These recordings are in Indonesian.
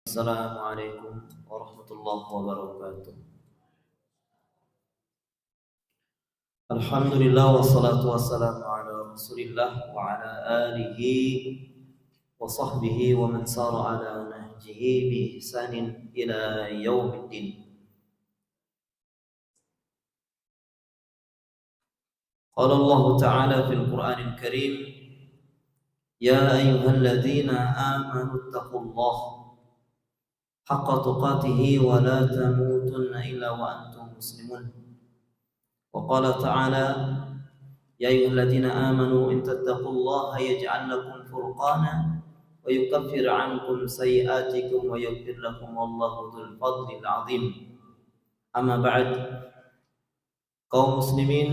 Assalamualaikum warahmatullahi wabarakatuh. Alhamdulillah wassalatu wassalamu ala Rasulillah wa ala alihi wa sahbihi wa man sara ala nahjihi bi ihsanin ila yaumiddin. Qala Allah Ta'ala fil Qur'anil Karim, ya ayyuhalladzina amanu taqullaha haqqa tuqatihi wa la tamutunna illa wa antum muslimun. Wa qala ta'ala, ya ayyuhalladzina amanu in tattaqullaha yaj'al lakum furqana wa yukaffir 'ankum sayyi'atikum wa yaghfir lakum wallahu dzul fadlil 'adzim. Amma ba'd. Kaum muslimin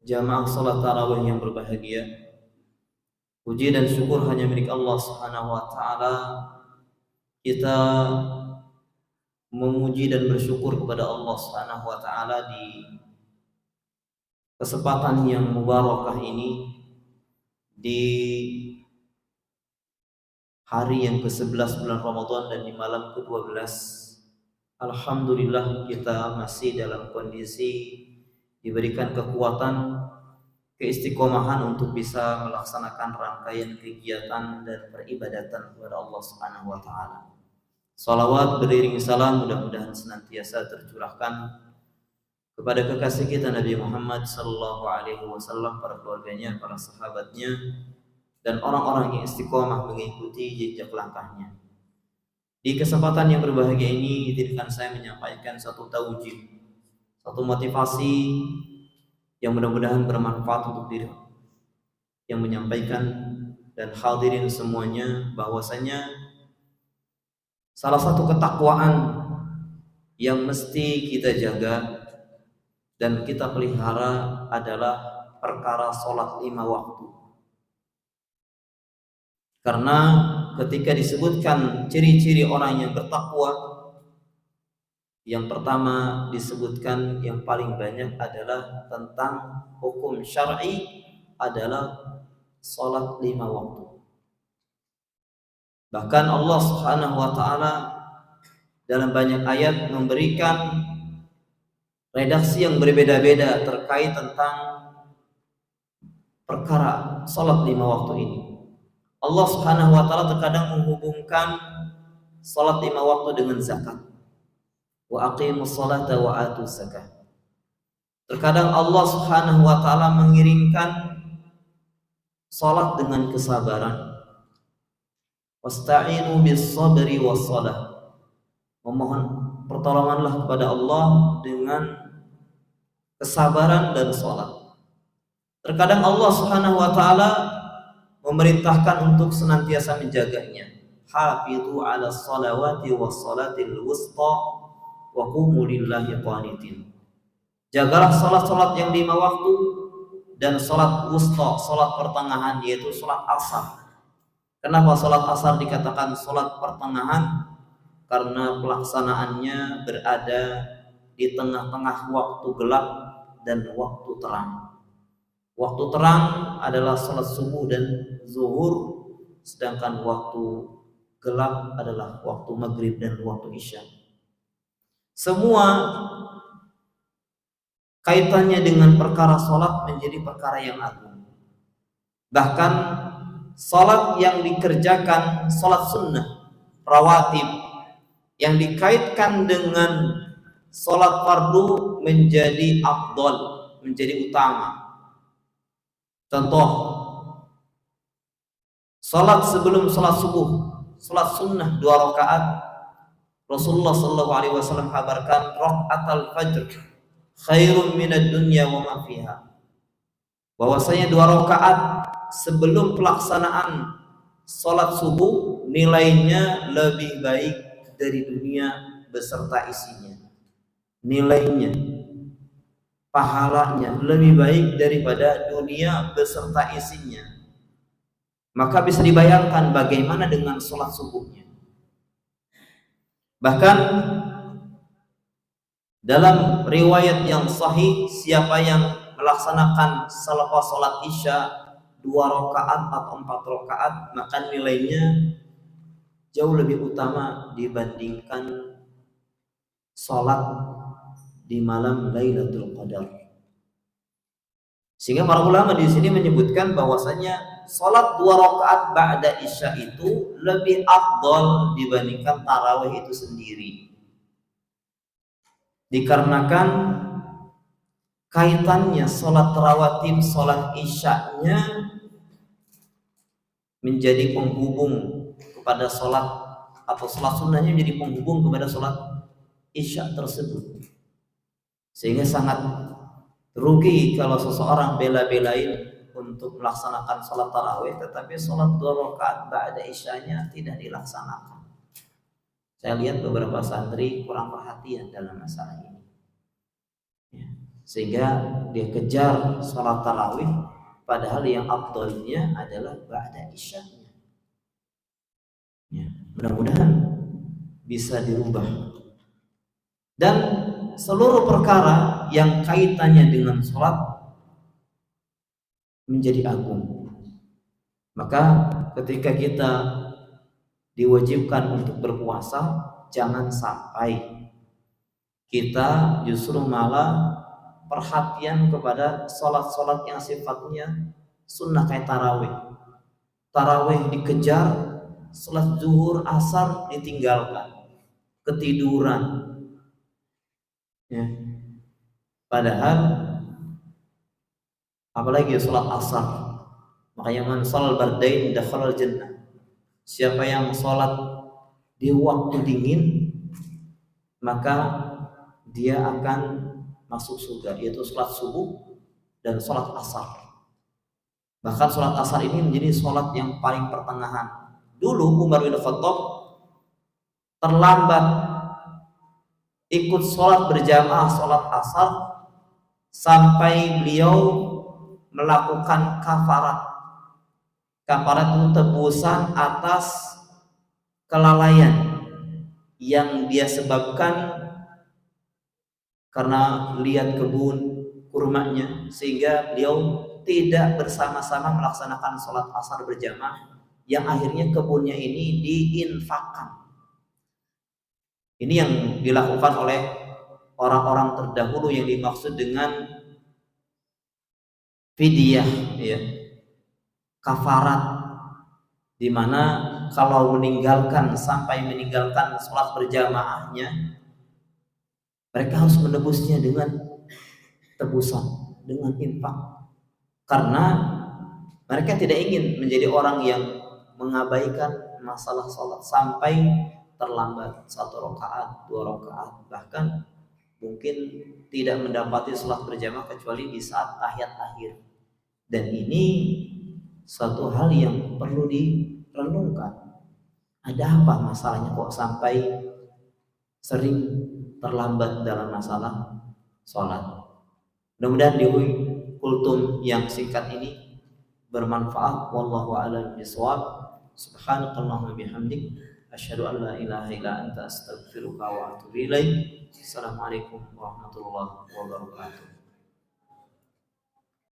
jamaah salat tarawih yang berbahagia, puji dan syukur hanya milik Allah Subhanahu wa taala. Kita memuji dan bersyukur kepada Allah Subhanahu wa taala di kesempatan yang mubarakah ini, di hari yang ke-11 bulan Ramadan dan di malam ke-12. Alhamdulillah kita masih dalam kondisi diberikan kekuatan, keistiqomahan untuk bisa melaksanakan rangkaian kegiatan dan peribadatan kepada Allah Subhanahu wa taala. Salawat beriring salam mudah-mudahan senantiasa tercurahkan kepada kekasih kita Nabi Muhammad sallallahu alaihi wasallam, para keluarganya, para sahabatnya, dan orang-orang yang istiqomah mengikuti jejak langkahnya. Di kesempatan yang berbahagia ini izinkan saya menyampaikan satu taujih, satu motivasi yang mudah-mudahan bermanfaat untuk diri yang menyampaikan dan hadirin semuanya, bahwasanya salah satu ketakwaan yang mesti kita jaga dan kita pelihara adalah perkara sholat 5 waktu. Karena ketika disebutkan ciri-ciri orang yang bertakwa, yang pertama disebutkan yang paling banyak adalah tentang hukum syar'i adalah sholat 5 waktu. Bahkan Allah Subhanahu wa taala dalam banyak ayat memberikan redaksi yang berbeda-beda terkait tentang perkara salat 5 waktu ini. Allah Subhanahu wa taala terkadang menghubungkan salat 5 waktu dengan zakat. Wa aqimus salata wa atuz zakah. Terkadang Allah Subhanahu wa taala mengiringkan salat dengan kesabaran. Wasta'inu bis sabri was salah. Memohon pertolonganlah kepada Allah dengan kesabaran dan salat. Terkadang Allah Subhanahu wa taala memerintahkan untuk senantiasa menjaganya. Hafizu 'alas salawati was salatil wusta wa qumu lillahi qanitin. Jagalah salat-salat yang 5 waktu dan salat wusta, salat pertengahan, yaitu salat asar. Kenapa salat asar dikatakan salat pertengahan? Karena pelaksanaannya berada di tengah-tengah waktu gelap dan waktu terang. Waktu terang adalah salat subuh dan zuhur, sedangkan waktu gelap adalah waktu maghrib dan waktu isya. Semua kaitannya dengan perkara salat menjadi perkara yang agung. Bahkan salat yang dikerjakan, salat sunnah, rawatib, yang dikaitkan dengan salat fardu menjadi afdal, menjadi utama. Contoh, salat sebelum salat subuh, salat sunnah 2 rakaat, Rasulullah sallallahu alaihi wasallam kabarkan rakaatul fajr khairun minad dunya wa ma fiha. Bahwasanya 2 rakaat sebelum pelaksanaan salat subuh nilainya lebih baik dari dunia beserta isinya. Nilainya, pahalanya lebih baik daripada dunia beserta isinya. Maka bisa dibayangkan bagaimana dengan salat subuhnya. Bahkan dalam riwayat yang sahih, siapa yang melaksanakan selepas salat isya 2 rakaat atau 4 rakaat, maka nilainya jauh lebih utama dibandingkan sholat di malam Lailatul Qadar. Sehingga para ulama di sini menyebutkan bahwasanya sholat 2 rakaat ba'da isya itu lebih afdol dibandingkan tarawih itu sendiri. Dikarenakan kaitannya sholat rawatib, sholat isya-nya menjadi penghubung kepada sholat, atau sholat sunnahnya menjadi penghubung kepada sholat isya tersebut. Sehingga sangat rugi kalau seseorang bela-belain untuk melaksanakan sholat tarawih tetapi sholat 2 rakaat ba'da isyanya tidak dilaksanakan. Saya lihat beberapa santri kurang perhatian dalam masalah ini, ya. Sehingga dia kejar sholat tarawih padahal yang afdalnya adalah ba'da isyanya, ya. Mudah-mudahan bisa dirubah. Dan seluruh perkara yang kaitannya dengan sholat menjadi agung. Maka ketika kita diwajibkan untuk berpuasa, jangan sampai kita justru malah perhatian kepada sholat-sholat yang sifatnya sunnah kayak tarawih. Tarawih dikejar, sholat zuhur, asar ditinggalkan, ketiduran. Ya. Padahal apalagi sholat asar, makanya man sholal bardain dakhalal jannah. Siapa yang sholat di waktu dingin maka dia akan masuk surga, yaitu sholat subuh dan sholat asar. Bahkan sholat asar ini menjadi sholat yang paling pertengahan. Dulu Umar bin Khattab terlambat ikut sholat berjamaah sholat asar sampai beliau melakukan kafarat. Kafarat itu tebusan atas kelalaian yang dia sebabkan karena lihat kebun kurmanya, sehingga beliau tidak bersama-sama melaksanakan sholat asar berjamaah yang akhirnya kebunnya ini diinfakkan. Ini yang dilakukan oleh orang-orang terdahulu yang dimaksud dengan fidyah, ya, kafarat, di mana kalau sampai meninggalkan sholat berjamaahnya, mereka harus menebusnya dengan tebusan, dengan infak, karena mereka tidak ingin menjadi orang yang mengabaikan masalah sholat sampai terlambat 1 rakaat, 2 rakaat, bahkan mungkin tidak mendapati sholat berjamaah kecuali di saat tahiyat akhir. Dan ini suatu hal yang perlu direnungkan. Ada apa masalahnya kok sampai sering terlambat dalam masalah sholat? Mudah-mudahan di kultum yang singkat ini bermanfaat. Wallahu a'lam bishawab. Subhanakallahumma bihamdik asyhadu an la ilaha illa anta astaghfiruka wa atubu ilaik. Assalamualaikum warahmatullahi wabarakatuh.